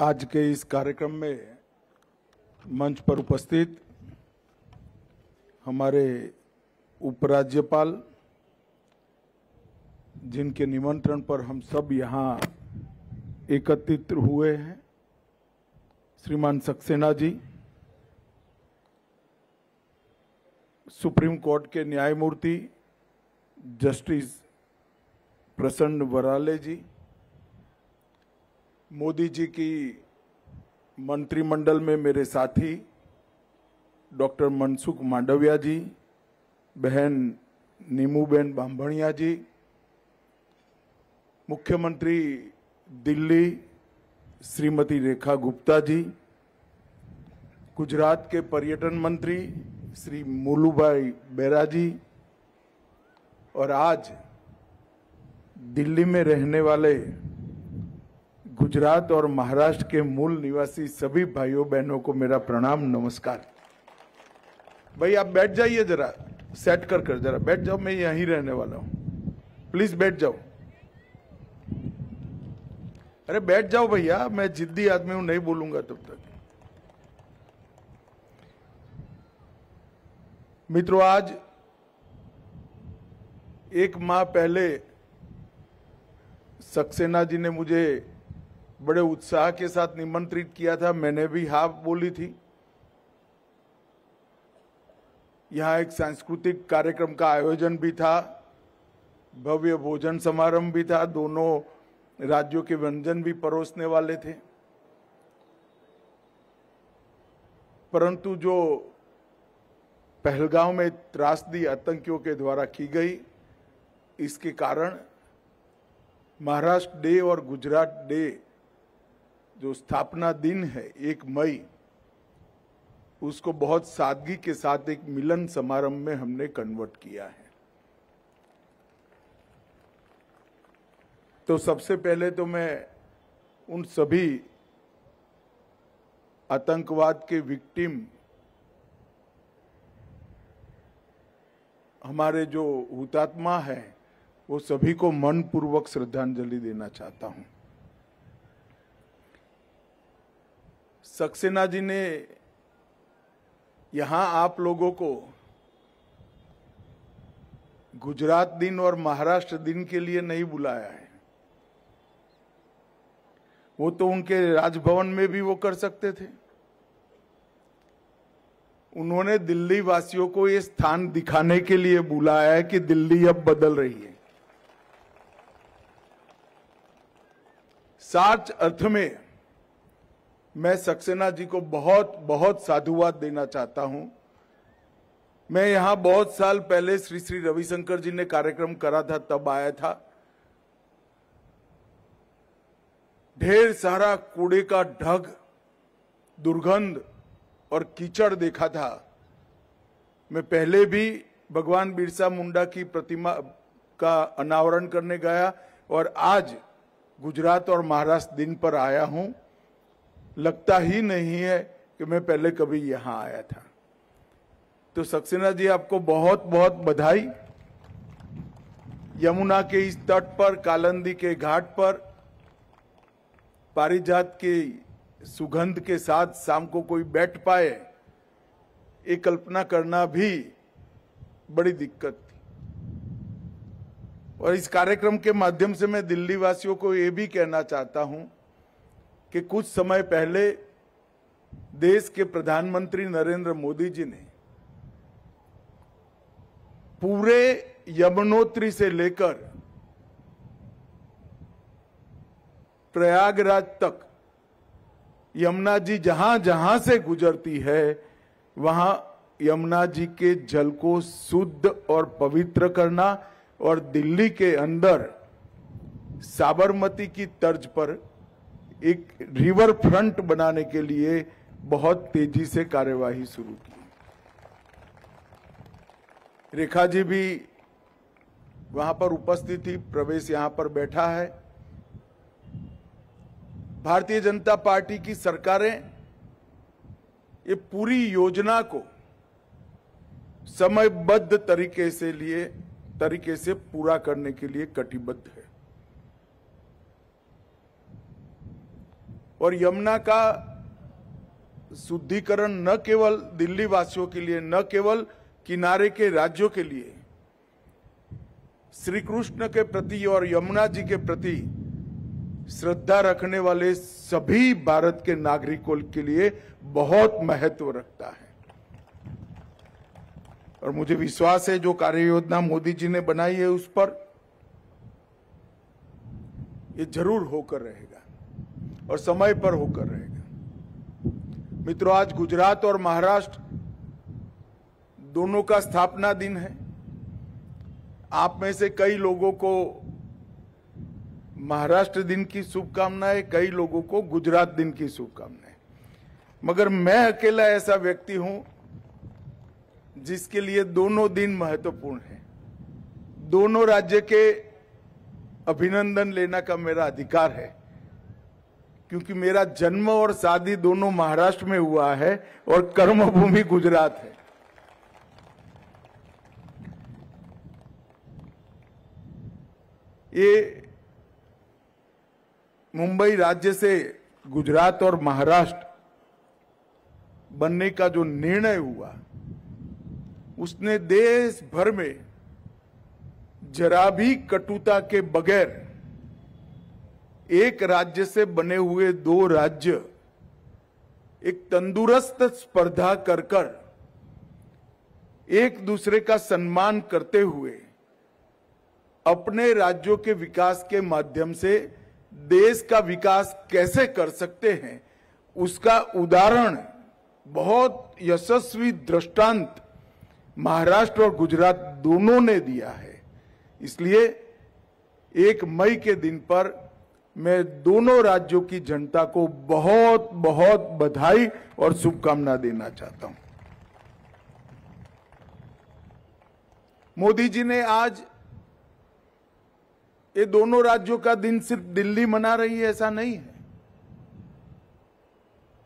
आज के इस कार्यक्रम में मंच पर उपस्थित हमारे उपराज्यपाल, जिनके निमंत्रण पर हम सब यहाँ एकत्रित हुए हैं, श्रीमान सक्सेना जी, सुप्रीम कोर्ट के न्यायमूर्ति जस्टिस प्रसन्न वराले जी, मोदी जी की मंत्रिमंडल में मेरे साथी डॉक्टर मनसुख मांडविया जी, बहन नीमूबेन बांभणिया जी, मुख्यमंत्री दिल्ली श्रीमती रेखा गुप्ता जी, गुजरात के पर्यटन मंत्री श्री मुलुभाई बेरा जी, और आज दिल्ली में रहने वाले गुजरात और महाराष्ट्र के मूल निवासी सभी भाइयों बहनों को मेरा प्रणाम, नमस्कार। भाई आप बैठ जाइए, जरा सेट कर जरा बैठ जाओ, मैं यहीं रहने वाला हूं, प्लीज बैठ जाओ। अरे बैठ जाओ भैया, मैं जिद्दी आदमी हूं, नहीं बोलूंगा तब तक। मित्रों, आज एक माह पहले सक्सेना जी ने मुझे बड़े उत्साह के साथ निमंत्रित किया था, मैंने भी हाँ बोली थी। यहाँ एक सांस्कृतिक कार्यक्रम का आयोजन भी था, भव्य भोजन समारोह भी था, दोनों राज्यों के व्यंजन भी परोसने वाले थे। परंतु जो पहलगांव में त्रासदी आतंकियों के द्वारा की गई, इसके कारण महाराष्ट्र डे और गुजरात डे जो स्थापना दिन है 1 मई, उसको बहुत सादगी के साथ एक मिलन समारोह में हमने कन्वर्ट किया है। तो सबसे पहले तो मैं उन सभी आतंकवाद के विक्टिम, हमारे जो हुतात्मा हैं, वो सभी को मनपूर्वक श्रद्धांजलि देना चाहता हूं। सक्सेना जी ने यहां आप लोगों को गुजरात दिन और महाराष्ट्र दिन के लिए नहीं बुलाया है। वो तो उनके राजभवन में भी वो कर सकते थे। उन्होंने दिल्ली वासियों को ये स्थान दिखाने के लिए बुलाया है कि दिल्ली अब बदल रही है। सच अर्थ में मैं सक्सेना जी को बहुत बहुत साधुवाद देना चाहता हूं। मैं यहां बहुत साल पहले श्री श्री रविशंकर जी ने कार्यक्रम करा था, तब आया था। ढेर सारा कूड़े का ढग, दुर्गंध और कीचड़ देखा था। मैं पहले भी भगवान बिरसा मुंडा की प्रतिमा का अनावरण करने गया और आज गुजरात और महाराष्ट्र दिन पर आया हूं। लगता ही नहीं है कि मैं पहले कभी यहां आया था। तो सक्सेना जी, आपको बहुत बहुत बधाई। यमुना के इस तट पर, कालंदी के घाट पर, पारिजात के सुगंध के साथ शाम को कोई बैठ पाए, ये कल्पना करना भी बड़ी दिक्कत थी। और इस कार्यक्रम के माध्यम से मैं दिल्ली वासियों को ये भी कहना चाहता हूं कि कुछ समय पहले देश के प्रधानमंत्री नरेंद्र मोदी जी ने पूरे यमुनोत्री से लेकर प्रयागराज तक यमुना जी जहां जहां से गुजरती है, वहां यमुना जी के जल को शुद्ध और पवित्र करना और दिल्ली के अंदर साबरमती की तर्ज पर एक रिवर फ्रंट बनाने के लिए बहुत तेजी से कार्यवाही शुरू की। रेखा जी भी वहां पर उपस्थित थी, प्रवेश यहां पर बैठा है। भारतीय जनता पार्टी की सरकारें ये पूरी योजना को समयबद्ध तरीके से पूरा करने के लिए कटिबद्ध है। और यमुना का शुद्धिकरण न केवल दिल्ली वासियों के लिए, न केवल किनारे के राज्यों के लिए, श्री कृष्ण के प्रति और यमुना जी के प्रति श्रद्धा रखने वाले सभी भारत के नागरिकों के लिए बहुत महत्व रखता है। और मुझे विश्वास है जो कार्य योजना मोदी जी ने बनाई है उस पर ये जरूर होकर रहेगा और समय पर होकर रहेगा। मित्रों, आज गुजरात और महाराष्ट्र दोनों का स्थापना दिन है। आप में से कई लोगों को महाराष्ट्र दिन की शुभकामनाएं, कई लोगों को गुजरात दिन की शुभकामनाएं, मगर मैं अकेला ऐसा व्यक्ति हूं जिसके लिए दोनों दिन महत्वपूर्ण है। दोनों राज्य के अभिनंदन लेना का मेरा अधिकार है, क्योंकि मेरा जन्म और शादी दोनों महाराष्ट्र में हुआ है और कर्मभूमि गुजरात है। ये मुंबई राज्य से गुजरात और महाराष्ट्र बनने का जो निर्णय हुआ, उसने देश भर में जरा भी कटुता के बगैर एक राज्य से बने हुए दो राज्य एक तंदुरुस्त स्पर्धा कर कर एक दूसरे का सम्मान करते हुए अपने राज्यों के विकास के माध्यम से देश का विकास कैसे कर सकते हैं, उसका उदाहरण, बहुत यशस्वी दृष्टांत महाराष्ट्र और गुजरात दोनों ने दिया है। इसलिए 1 मई के दिन पर मैं दोनों राज्यों की जनता को बहुत बहुत बधाई और शुभकामना देना चाहता हूं। मोदी जी ने आज ये दोनों राज्यों का दिन सिर्फ दिल्ली मना रही है, ऐसा नहीं है।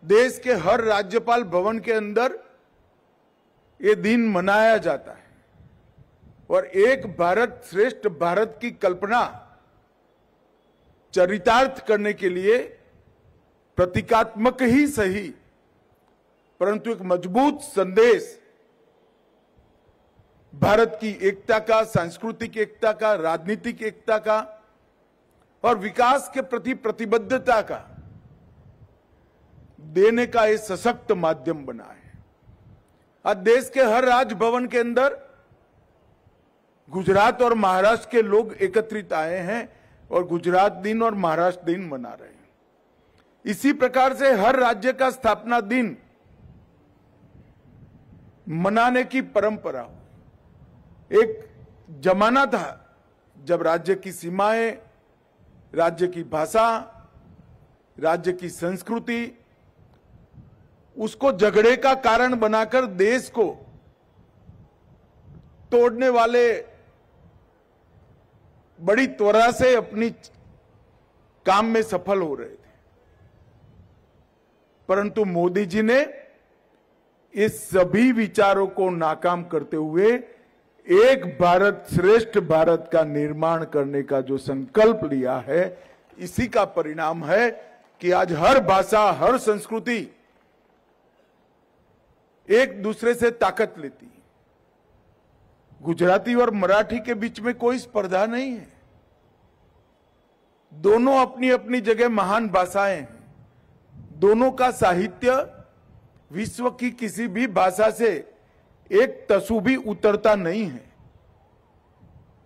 देश के हर राज्यपाल भवन के अंदर ये दिन मनाया जाता है और एक भारत श्रेष्ठ भारत की कल्पना चरितार्थ करने के लिए प्रतीकात्मक ही सही, परंतु एक मजबूत संदेश भारत की एकता का, सांस्कृतिक एकता का, राजनीतिक एकता का और विकास के प्रति प्रतिबद्धता का देने का एक सशक्त माध्यम बना है। आज देश के हर राजभवन के अंदर गुजरात और महाराष्ट्र के लोग एकत्रित आए हैं और गुजरात दिन और महाराष्ट्र दिन मना रहे हैं। इसी प्रकार से हर राज्य का स्थापना दिन मनाने की परंपरा हो। एक जमाना था जब राज्य की सीमाएं, राज्य की भाषा, राज्य की संस्कृति उसको झगड़े का कारण बनाकर देश को तोड़ने वाले बड़ी त्वरा से अपनी काम में सफल हो रहे थे, परंतु मोदी जी ने इस सभी विचारों को नाकाम करते हुए एक भारत श्रेष्ठ भारत का निर्माण करने का जो संकल्प लिया है, इसी का परिणाम है कि आज हर भाषा, हर संस्कृति एक दूसरे से ताकत लेती है। गुजराती और मराठी के बीच में कोई स्पर्धा नहीं है। दोनों अपनी अपनी जगह महान भाषाएं हैं। दोनों का साहित्य विश्व की किसी भी भाषा से एक तसु भी उतरता नहीं है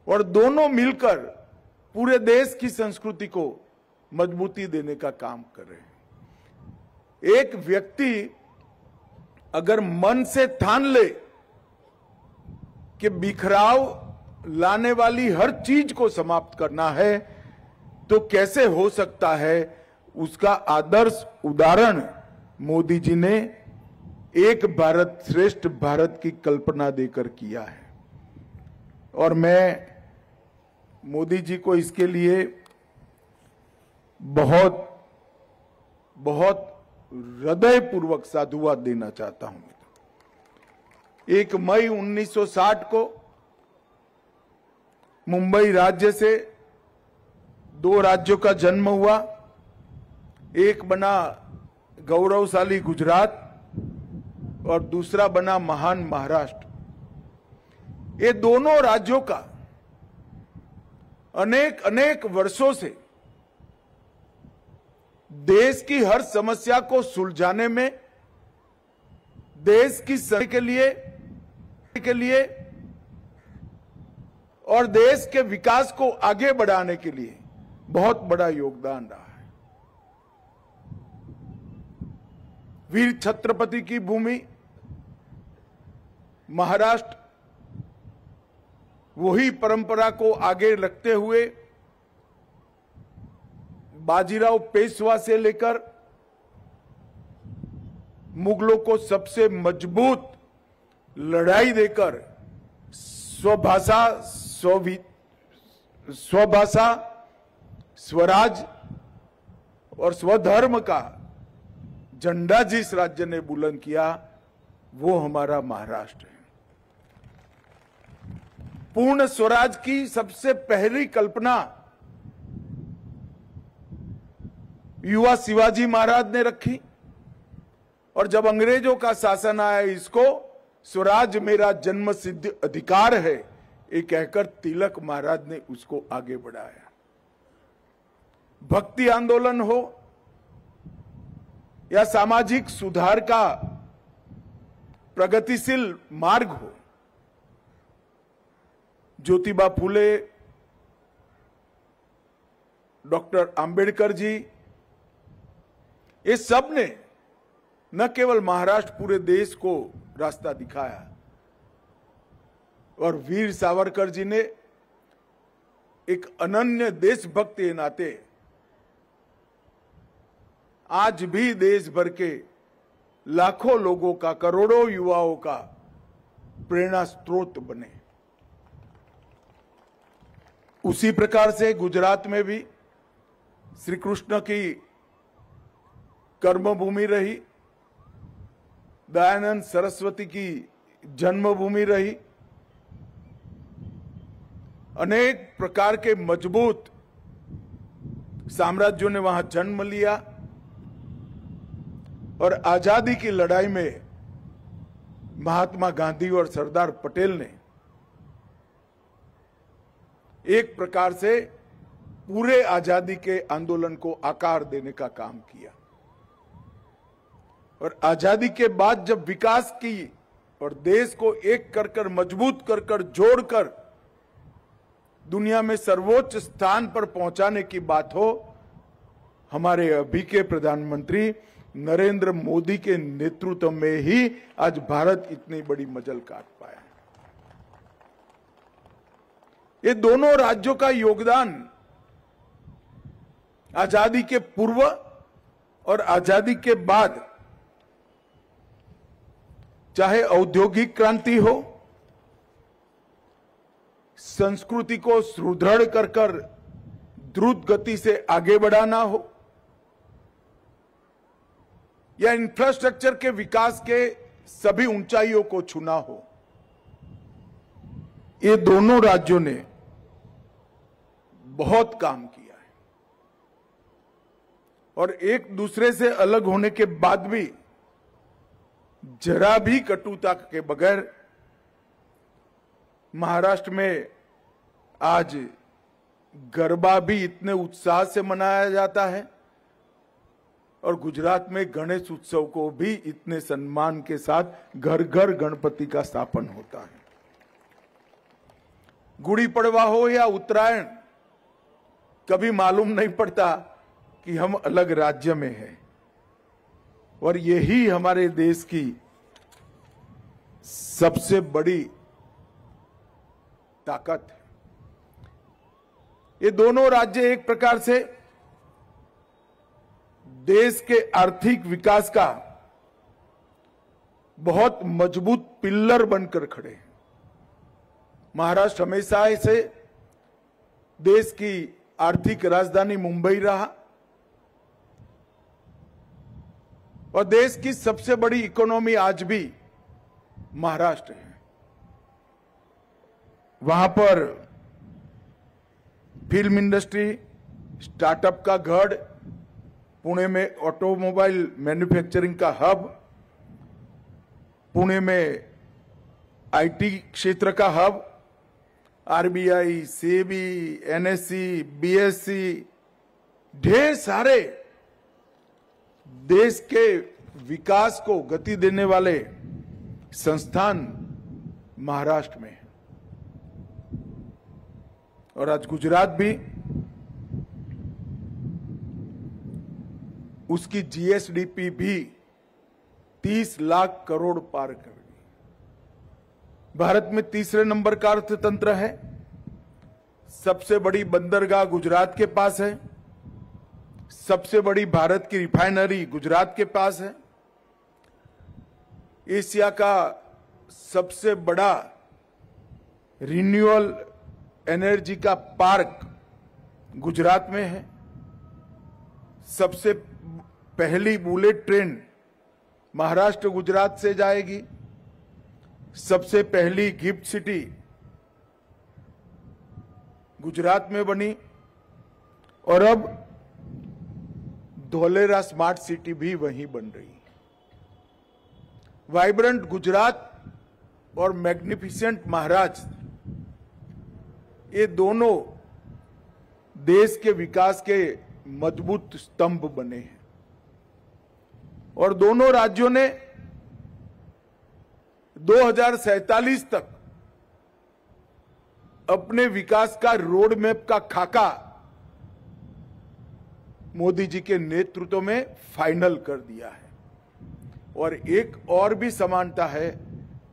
और दोनों मिलकर पूरे देश की संस्कृति को मजबूती देने का काम कर रहे हैं। एक व्यक्ति अगर मन से ठान ले कि बिखराव लाने वाली हर चीज को समाप्त करना है, तो कैसे हो सकता है? उसका आदर्श उदाहरण मोदी जी ने एक भारत श्रेष्ठ भारत की कल्पना देकर किया है और मैं मोदी जी को इसके लिए बहुत बहुत हृदयपूर्वक साधुवाद देना चाहता हूं। 1 मई 1960 को मुंबई राज्य से 2 राज्यों का जन्म हुआ। एक बना गौरवशाली गुजरात और दूसरा बना महान महाराष्ट्र। ये दोनों राज्यों का अनेक अनेक वर्षों से देश की हर समस्या को सुलझाने में, देश की समृद्धि के लिए और देश के विकास को आगे बढ़ाने के लिए बहुत बड़ा योगदान रहा है। वीर छत्रपति की भूमि महाराष्ट्र वही परंपरा को आगे रखते हुए बाजीराव पेशवा से लेकर मुगलों को सबसे मजबूत लड़ाई देकर स्वभाषा, स्वराज और स्वधर्म का झंडा जिस राज्य ने बुलंद किया वो हमारा महाराष्ट्र है। पूर्ण स्वराज की सबसे पहली कल्पना युवा शिवाजी महाराज ने रखी और जब अंग्रेजों का शासन आया, इसको स्वराज मेरा जन्म सिद्ध अधिकार है ये कहकर तिलक महाराज ने उसको आगे बढ़ाया। भक्ति आंदोलन हो या सामाजिक सुधार का प्रगतिशील मार्ग हो, ज्योतिबा फूले, डॉक्टर अंबेडकर जी, ये सब ने न केवल महाराष्ट्र पूरे देश को रास्ता दिखाया और वीर सावरकर जी ने एक अनन्य देशभक्त के नाते आज भी देश भर के लाखों लोगों का, करोड़ों युवाओं का प्रेरणा स्रोत बने। उसी प्रकार से गुजरात में भी श्री कृष्ण की कर्मभूमि रही, दयानंद सरस्वती की जन्मभूमि रही। अनेक प्रकार के मजबूत साम्राज्यों ने वहां जन्म लिया और आजादी की लड़ाई में महात्मा गांधी और सरदार पटेल ने एक प्रकार से पूरे आजादी के आंदोलन को आकार देने का काम किया। और आजादी के बाद जब विकास की और देश को एक कर मजबूत कर जोड़कर दुनिया में सर्वोच्च स्थान पर पहुंचाने की बात हो, हमारे अभी के प्रधानमंत्री नरेंद्र मोदी के नेतृत्व में ही आज भारत इतनी बड़ी मंजिल काट पाया। ये दोनों राज्यों का योगदान आजादी के पूर्व और आजादी के बाद, चाहे औद्योगिक क्रांति हो, संस्कृति को सुदृढ़ कर द्रुत गति से आगे बढ़ाना हो, या इंफ्रास्ट्रक्चर के विकास के सभी ऊंचाइयों को छूना हो, ये दोनों राज्यों ने बहुत काम किया है। और एक दूसरे से अलग होने के बाद भी जरा भी कटुता के बगैर महाराष्ट्र में आज गरबा भी इतने उत्साह से मनाया जाता है और गुजरात में गणेश उत्सव को भी इतने सम्मान के साथ घर घर गणपति का स्थापन होता है। गुड़ी पड़वा हो या उत्तरायण, कभी मालूम नहीं पड़ता कि हम अलग राज्य में हैं। और यही हमारे देश की सबसे बड़ी ताकत है। ये दोनों राज्य एक प्रकार से देश के आर्थिक विकास का बहुत मजबूत पिल्लर बनकर खड़े हैं। महाराष्ट्र हमेशा से देश की आर्थिक राजधानी मुंबई रहा और देश की सबसे बड़ी इकोनॉमी आज भी महाराष्ट्र है। वहां पर फिल्म इंडस्ट्री, स्टार्टअप का गढ़, पुणे में ऑटोमोबाइल मैन्युफैक्चरिंग का हब, पुणे में आईटी क्षेत्र का hub, RBI, SEBI, NSC, BSc, ढेर सारे देश के विकास को गति देने वाले संस्थान महाराष्ट्र में है। और आज गुजरात भी उसकी जीएसडीपी भी 30 लाख करोड़ पार कर गई। भारत में तीसरे नंबर का अर्थतंत्र है। सबसे बड़ी बंदरगाह गुजरात के पास है। सबसे बड़ी भारत की रिफाइनरी गुजरात के पास है। एशिया का सबसे बड़ा रिन्यूएबल एनर्जी का पार्क गुजरात में है। सबसे पहली बुलेट ट्रेन महाराष्ट्र गुजरात से जाएगी। सबसे पहली गिफ्ट सिटी गुजरात में बनी और अब धोलेरा स्मार्ट सिटी भी वहीं बन रही है। वाइब्रेंट गुजरात और मैग्निफिसेंट महाराष्ट्र, ये दोनों देश के विकास के मजबूत स्तंभ बने हैं। और दोनों राज्यों ने 2047 तक अपने विकास का रोड मैप का खाका मोदी जी के नेतृत्व में फाइनल कर दिया है। और एक और भी समानता है,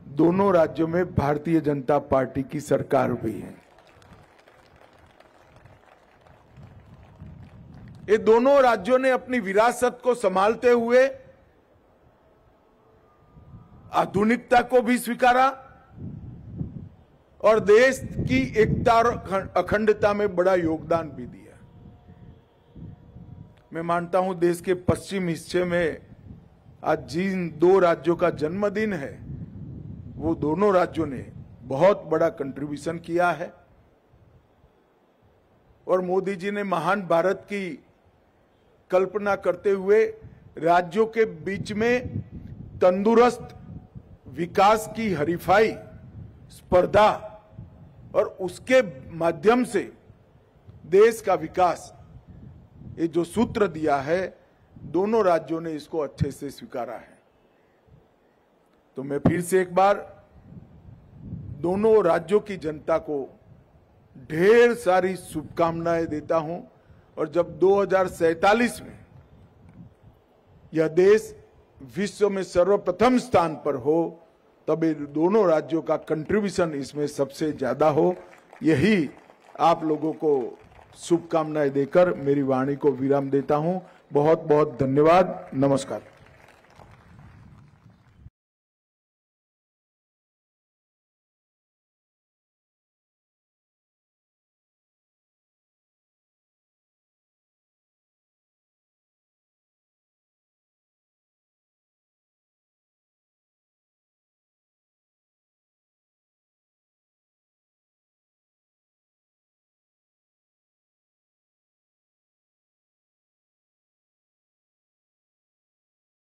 दोनों राज्यों में भारतीय जनता पार्टी की सरकार भी है। ये दोनों राज्यों ने अपनी विरासत को संभालते हुए आधुनिकता को भी स्वीकारा और देश की एकता और अखंडता में बड़ा योगदान भी दिया। मैं मानता हूं देश के पश्चिम हिस्से में आज जिन दो राज्यों का जन्मदिन है, वो दोनों राज्यों ने बहुत बड़ा कंट्रीब्यूशन किया है। और मोदी जी ने महान भारत की कल्पना करते हुए राज्यों के बीच में तंदुरुस्त विकास की हरीफाई, स्पर्धा और उसके माध्यम से देश का विकास, ये जो सूत्र दिया है, दोनों राज्यों ने इसको अच्छे से स्वीकारा है। तो मैं फिर से एक बार दोनों राज्यों की जनता को ढेर सारी शुभकामनाएं देता हूं। और जब 2047 में यह देश विश्व में सर्वप्रथम स्थान पर हो, तब ये दोनों राज्यों का कंट्रीब्यूशन इसमें सबसे ज्यादा हो। यही आप लोगों को शुभकामनाएं देकर मेरी वाणी को विराम देता हूं। बहुत बहुत धन्यवाद। नमस्कार।